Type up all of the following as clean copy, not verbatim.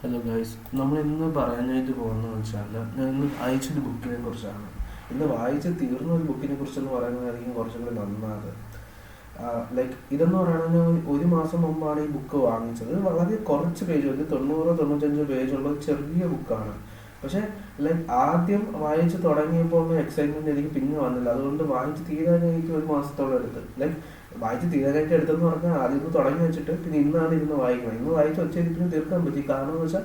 Hello guys, നമ്മൾ ഇന്ന് പറയാനായിട്ട് പോകുന്നതെന്ന് വെച്ചാൽ ഞാൻ ഇന്ന് വായിച്ചൊരു ബുക്കിനെ കുറിച്ചാണ്. ഇന്ന് വായിച്ച് തീർന്ന ഒരു ബുക്കിനെ കുറിച്ചെന്ന് പറയുന്നതായിരിക്കും കുറച്ചും കൂടി നന്നാത്. ഇതെന്ന് പറയുന്നത് ഞാൻ ഒരു മാസം മുമ്പാണ് ഈ ബുക്ക് വാങ്ങിച്ചത്. വളരെ കുറച്ച് പേജ്, ഒരു 90-95 പേജുള്ള ചെറിയ ബുക്കാണ്. പക്ഷേ ആദ്യം വായിച്ച് തുടങ്ങിയപ്പോൾ ഉള്ള എക്സൈറ്റ്മെന്റ് എനിക്ക് പിന്നെ വന്നില്ല. അതുകൊണ്ട് വായിച്ച് തീരാൻ എനിക്ക് ഒരു മാസത്തോളം എടുത്ത്. വായിച്ച് തീരാനായിട്ട് എടുത്തെന്ന് പറഞ്ഞാൽ ആദ്യം ഒന്ന് തുടങ്ങി വെച്ചിട്ട് പിന്നെ ഇന്നാണ് ഇരുന്ന് വായിക്കുന്നത്. ഇന്ന് വായിച്ച് ഒച്ചയിരിപ്പിന് തീർക്കാൻ പറ്റി. കാരണം എന്ന് വെച്ചാൽ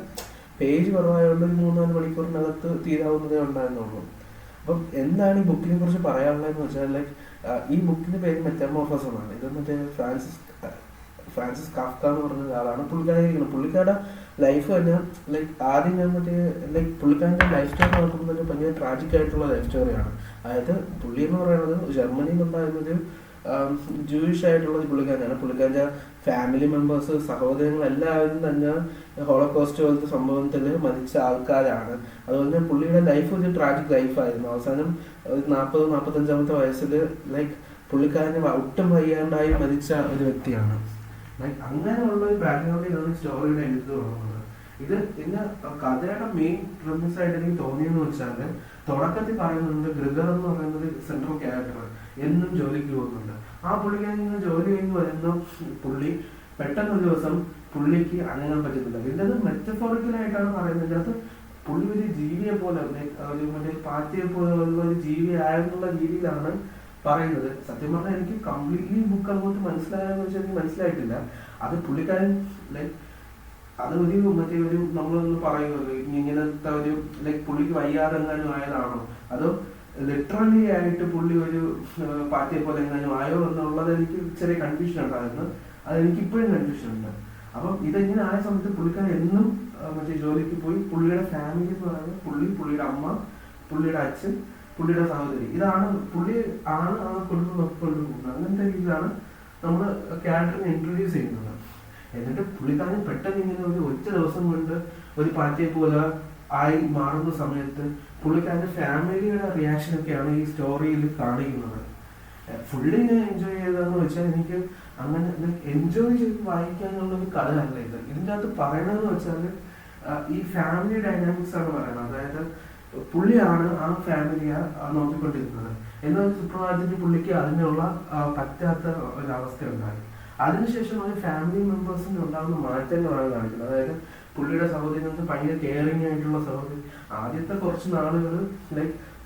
പേജ് കുറവായതുകൊണ്ട് ഒരു 3-4 മണിക്കൂറിനകത്ത് തീരാവുന്നതേ ഉണ്ടായിരുന്നുള്ളൂ. അപ്പം എന്താണ് ഈ ബുക്കിനെ കുറിച്ച് പറയാനുള്ളതെന്ന് വെച്ചാൽ ഈ ബുക്കിന്റെ പേര് മെറ്റാമോർഫോസ് എന്നാണ്. ഇത് മറ്റേ ഫ്രാൻസിസ് കാഫ്ക എന്ന് പറഞ്ഞ ഒരാളാണ് പുള്ളിക്കാരുടെ ലൈഫ് തന്നെ. ആദ്യം ഞാൻ പുള്ളിക്കാരൻ്റെ ലൈഫ് സ്റ്റോറി നോക്കുമ്പോൾ തന്നെ ഭയങ്കര ട്രാജിക് ആയിട്ടുള്ള ലൈഫ് സ്റ്റോറിയാണ്. അതായത് പുള്ളി എന്ന് പറയുന്നത് ജർമ്മനിയിൽ ഉണ്ടായിരുന്നത് ജൂയിഷ് ആയിട്ടുള്ള ഒരു പുള്ളിക്കാരനാണ്. പുള്ളിക്കാരൻ്റെ ഫാമിലി മെമ്പേഴ്സ്, സഹോദരങ്ങൾ എല്ലാവരും തന്നെ ഹോളോകോസ്റ്റ് പോലത്തെ സംഭവത്തിൽ മരിച്ച ആൾക്കാരാണ്. അതുപോലെ തന്നെ പുള്ളിയുടെ ലൈഫ് ഒരു ട്രാജിക് ലൈഫായിരുന്നു. അവസാനം ഒരു 40-45 വയസ്സിൽ പുള്ളിക്കാരന് ഒട്ടും വയ്യാണ്ടായി മരിച്ച ഒരു വ്യക്തിയാണ്. അങ്ങനെയുള്ള ഒരു ബാക്ക്ഗ്രൗണ്ടിലാണ് സ്റ്റോറിയുടെ എഴുതി തുടങ്ങുന്നത്. പിന്നെ കഥയുടെ മെയിൻ പ്രിമിസ് ആയിട്ട് എനിക്ക് തോന്നിയെന്ന് വെച്ചാൽ തുടക്കത്തിൽ പറയുന്നുണ്ട് ഗ്രിഗർ എന്ന് പറയുന്നത് സെൻട്രൽ ക്യാരക്ടർ എന്നും ജോലിക്ക് പോകുന്നുണ്ട്. ആ പുള്ളിക്കാരൻ ഇങ്ങനെ ജോലി കഴിഞ്ഞ് വരുന്ന പുള്ളി പെട്ടെന്നൊരു ദിവസം പുള്ളിക്ക് അനങ്ങാൻ പറ്റുന്നില്ല. പിന്നെ അത് മെറ്റഫോറിക്കലായിട്ടാണ് പറയുന്നത്. അത് പുള്ളി ഒരു ജീവിയെ പോലെ, ഒരു മറ്റേ പാറ്റയെ പോലുള്ള ഒരു ജീവി ആയെന്നുള്ള രീതിയിലാണ് പറയുന്നത്. സത്യം പറഞ്ഞാൽ എനിക്ക് കംപ്ലീറ്റ്ലി ബുക്ക് അങ്ങോട്ട് മനസ്സിലായെന്ന് വെച്ചാൽ എനിക്ക് മനസ്സിലായിട്ടില്ല. അത് പുള്ളിക്കാരൻ അത് ഒരു നമ്മളൊന്ന് പറയുമല്ലോ ഇങ്ങനത്തെ ഒരു പുള്ളിക്ക് വയ്യാതെ എങ്ങാനും ആയതാണോ, അതോ ലിറ്ററലി ആയിട്ട് പുള്ളി ഒരു പാർട്ടിയെ പോലെ എങ്ങാനും ആയോ എന്നുള്ളത് എനിക്ക് ചെറിയ കൺഫ്യൂഷൻ ഉണ്ടായിരുന്നു. അതെനിക്ക് ഇപ്പോഴും കൺഫ്യൂഷൻ ഉണ്ട്. അപ്പം ഇതെങ്ങനെ ആയ സമയത്ത് പുള്ളിക്കാരൻ എന്നും ജോലിക്ക് പോയി. പുള്ളിയുടെ ഫാമിലി എന്ന് പറയുന്നത് പുള്ളിയുടെ അമ്മ, പുള്ളിയുടെ അച്ഛൻ, പുള്ളിയുടെ സഹോദരി, ഇതാണ് പുള്ളി ആണ് ആ കുടുംബം നോക്കിക്കൊണ്ടുപോകുന്നത്. അങ്ങനത്തെ രീതിയിലാണ് നമ്മൾ ക്യാരക്ടറിനെ ഇൻട്രൊഡ്യൂസ് ചെയ്യുന്നത്. എന്നിട്ട് പുള്ളിക്കാരൻ പെട്ടെന്ന് ഇങ്ങനെ ഒരു ഒറ്റ ദിവസം കൊണ്ട് ഒരു പാർട്ടിയെ പോലെ ആയി മാറുന്ന സമയത്ത് പുള്ളിക്കാരൻ്റെ ഫാമിലിയുടെ റിയാക്ഷൻ ഒക്കെയാണ് ഈ സ്റ്റോറിയിൽ കാണിക്കുന്നത്. ഫുള്ളി ഞാൻ എൻജോയ് ചെയ്തതെന്ന് വെച്ചാൽ എനിക്ക് അങ്ങനെ എൻജോയ് ചെയ്ത് വായിക്കാനുള്ള ഒരു കഥയല്ല ഇത്. ഇതിൻ്റെ അകത്ത് പറയണതെന്ന് വെച്ചാൽ ഈ ഫാമിലി ഡൈനാമിക്സ് ആണ് പറയുന്നത്. അതായത് പുള്ളിയാണ് ആ ഫാമിലിയെ നോക്കിക്കൊണ്ടിരുന്നത്. എന്നാൽ സുപ്രഭാതത്തിൽ പുള്ളിക്ക് അതിനുള്ള പറ്റാത്ത ഒരവസ്ഥ ഉണ്ടായി. അതിനുശേഷം ഒരു ഫാമിലി മെമ്പേഴ്സിന് ഉണ്ടാകുന്ന മാറ്റങ്ങളാണ് കാണിക്കുന്നത്. അതായത് പുള്ളിയുടെ സഹോദരങ്ങൾക്ക് ഭയങ്കര കെയറിങ് ആയിട്ടുള്ള സഹോദരി. ആദ്യത്തെ കുറച്ച് നാളുകൾ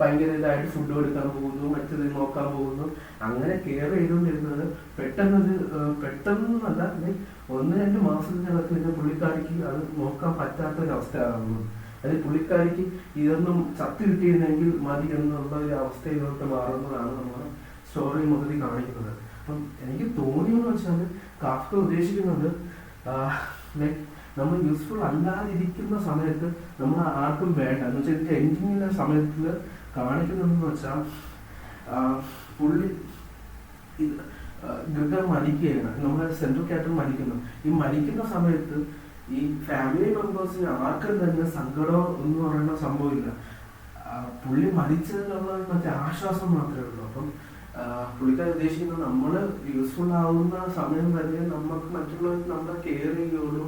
ഭയങ്കര ഇതായിട്ട് ഫുഡ് കൊടുക്കാൻ പോകുന്നു, മറ്റേത് നോക്കാൻ പോകുന്നു, അങ്ങനെ കെയർ ചെയ്തുകൊണ്ടിരുന്നത് പെട്ടെന്നല്ല 1-2 മാസത്തിനകത്ത് പിന്നെ പുള്ളിക്കാരിക്ക് അത് നോക്കാൻ പറ്റാത്തൊരവസ്ഥയാകുന്നു. അതായത് പുള്ളിക്കാരിക്ക് ഇതൊന്നും ചത്തു കിട്ടിയിരുന്നെങ്കിൽ മതി എന്നുള്ള ഒരു അവസ്ഥയിലോട്ട് മാറുന്നതാണ് നമ്മൾ സ്റ്റോറി മൊത്തത്തിൽ കാണിക്കുന്നത്. അപ്പം എനിക്ക് തോന്നിയെന്ന് വെച്ചാൽ കാഫ്ക ഉദ്ദേശിക്കുന്നത് നമ്മൾ യൂസ്ഫുൾ അല്ലാതിരിക്കുന്ന സമയത്ത് നമ്മൾ ആർക്കും വേണ്ട എന്ന് വെച്ചാൽ ഇതിൻ്റെ എൻഡിങ്ങിൻ്റെ സമയത്തിൽ കാണിക്കുന്നതെന്ന് വെച്ചാൽ പുള്ളി ഗ്രിഗർ മരിക്കുകയാണ്. നമ്മുടെ സെൻട്രൽ ക്യാരക്ടർ മരിക്കുന്നു. ഈ മരിക്കുന്ന സമയത്ത് ഈ ഫാമിലി മെമ്പേഴ്സിന് ആർക്കും തന്നെ സങ്കടം എന്ന് പറയുന്ന സംഭവമില്ല. പുള്ളി മരിച്ചതിനുള്ള മറ്റേ ആശ്വാസം മാത്രമേ ഉള്ളൂ. അപ്പം പുള്ളിക്കാർ ഉദ്ദേശിക്കുന്നത് നമ്മൾ യൂസ്ഫുൾ ആവുന്ന സമയം വരെ നമുക്ക് മറ്റുള്ളവർ നമ്മളെ കെയർ ചെയ്യുള്ളൂ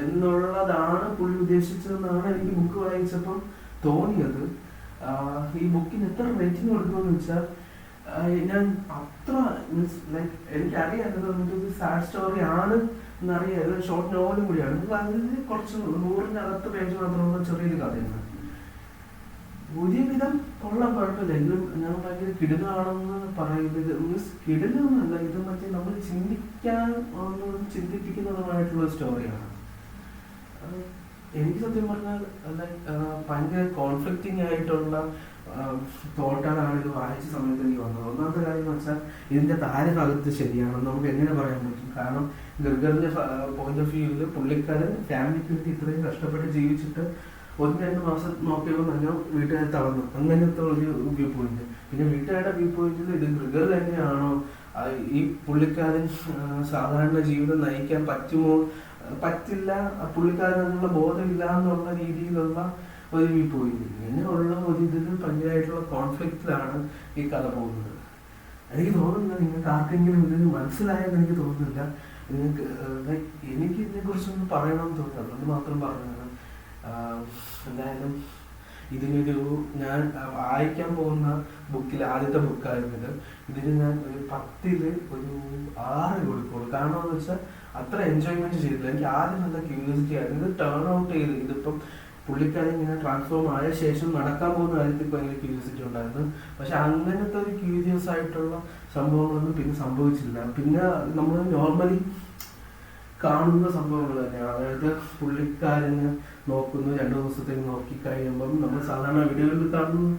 എന്നുള്ളതാണ് പുള്ളി ഉദ്ദേശിച്ചതെന്നാണ് എനിക്ക് ബുക്ക് വായിച്ചപ്പം തോന്നിയത്. ഈ ബുക്കിന് എത്ര റേറ്റിംഗ് കൊടുക്കുമെന്ന് വെച്ചാൽ ഞാൻ അത്ര എനിക്കറിയാം ഒരു സാഡ് സ്റ്റോറി ആണ് എന്നറിയാം. ഇത് ഷോർട്ട് നോവലും കൂടിയാണ്. അതിന് കുറച്ച് 100-നകത്ത് പേജ് മാത്രമുള്ള ചെറിയൊരു കഥയാണ്. ഒരുവിധം കൊള്ളാൻ കുഴപ്പമില്ല. എങ്കിലും ഞാൻ ഭയങ്കര കിടിലാണെന്ന് പറയുന്നത് മീൻസ് കിടിലെന്നല്ല, ഇത് മറ്റേ നമ്മൾ ചിന്തിപ്പിക്കുന്നതുമായിട്ടുള്ള സ്റ്റോറിയാണ്. എനിക്ക് സത്യം പറഞ്ഞാൽ ഭയങ്കര കോൺഫ്ലിക്റ്റിംഗ് ആയിട്ടുള്ള തോട്ടാണ് ഇത് വായിച്ച സമയത്ത് എനിക്ക് വന്നത്. ഒന്നാമത്തെ കാര്യം എന്ന് വെച്ചാൽ ഇതിൻ്റെ താരഭാഗത്ത് ശരിയാണെന്ന് നമുക്ക് എങ്ങനെ പറയാൻ പറ്റും. കാരണം ഗ്രിഗറിന്റെ പോയിന്റ് ഓഫ് വ്യൂവിൽ പുള്ളിക്കാരൻ ഫാമിലിക്ക് വേണ്ടി ഇത്രയും കഷ്ടപ്പെട്ട് ജീവിച്ചിട്ട് 1-2 മാസം നോക്കിയപ്പോൾ തന്നെ വീട്ടുകാർ തളർന്നു. അങ്ങനത്തെ ഒരു വ്യൂ പോയിന്റ്. പിന്നെ വീട്ടുകാരുടെ വ്യൂ പോയിന്റിൽ ഇത് ഗ്രിഗർ തന്നെയാണോ, ഈ പുള്ളിക്കാരൻ സാധാരണ ജീവിതം നയിക്കാൻ പറ്റില്ല, പുള്ളിക്കാരൻ അതിനുള്ള ബോധമില്ല എന്നുള്ള രീതിയിലുള്ള ഒരു വ്യൂ പോയിന്റ്. ഇങ്ങനെയുള്ള ഒരു ഇതിൽ ഭയങ്കരമായിട്ടുള്ള കോൺഫ്ലിക്റ്റിലാണ് ഈ കഥ പോകുന്നത്. എനിക്ക് തോന്നുന്നില്ല നിങ്ങൾക്ക് ആർക്കെങ്കിലും ഇതിന് മനസ്സിലായെന്ന് എനിക്ക് തോന്നുന്നില്ല. നിങ്ങൾക്ക് എനിക്ക് ഇതിനെ കുറിച്ചൊന്ന് പറയണമെന്ന് തോന്നുന്നു. അതുകൊണ്ട് മാത്രം പറഞ്ഞത്. എന്തായാലും ഇതിനൊരു ഞാൻ വായിക്കാൻ പോകുന്ന ബുക്കിൽ ആദ്യത്തെ ബുക്കായിരുന്നു ഇതിന് ഞാൻ ഒരു 10ൽ ഒരു 6 കൊടുക്കുള്ളൂ. കാരണം എന്ന് വെച്ചാൽ അത്ര എൻജോയ്മെന്റ് ചെയ്തില്ല. എനിക്ക് ആദ്യം നല്ല ക്യൂരിയോസിറ്റി ആയിരുന്നു. ഇത് ടേൺ ഔട്ട് ചെയ്ത് ഇതിപ്പം പുള്ളിക്കാരൻ ഇങ്ങനെ ട്രാൻസ്ഫോം ആയ ശേഷം നടക്കാൻ പോകുന്ന കാര്യത്തിൽ ഭയങ്കര ക്യൂരിയോസിറ്റി ഉണ്ടായിരുന്നു. പക്ഷെ അങ്ങനത്തെ ഒരു ക്യൂരിയസ് ആയിട്ടുള്ള സംഭവങ്ങളൊന്നും പിന്നെ സംഭവിച്ചില്ല. പിന്നെ നമ്മൾ നോർമലി കാണുന്ന സംഭവങ്ങൾ തന്നെയാണ്. അതായത് പുള്ളിക്കാരന് നോക്കുന്നു, 2 ദിവസത്തേക്ക് നോക്കി കഴിയുമ്പം നമ്മൾ സാധാരണ വീഡിയോകളിൽ കാണുന്നു,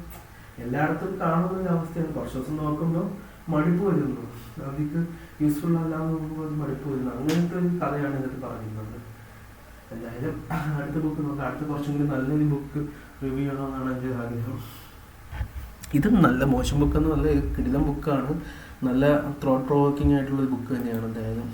എല്ലായിടത്തും കാണുന്ന ഒരു അവസ്ഥയാണ്. കുറച്ച് ദിവസം നോക്കുമ്പോൾ മടുപ്പ് വരുന്നു, അതിക്ക് യൂസ്ഫുൾ അല്ലാന്ന് നോക്കുമ്പോൾ അത് മടുപ്പ് വരുന്നു. അങ്ങനത്തെ ഒരു കഥയാണ് ഇതിൽ പറയുന്നത്. എന്തായാലും അടുത്ത ബുക്ക് നോക്കാം. അടുത്ത കുറച്ചുകൂടി നല്ലൊരു ബുക്ക് റിവ്യൂ ചെയ്യണമെന്നാണ് എൻ്റെ ആഗ്രഹം. ഇതും നല്ല മോശം ബുക്കെന്ന് നല്ല കിടിലം ബുക്കാണ്. നല്ല ത്രോട്ട് പ്രൊവോക്കിംഗ് ആയിട്ടുള്ളൊരു ബുക്ക് തന്നെയാണ് എന്തായാലും.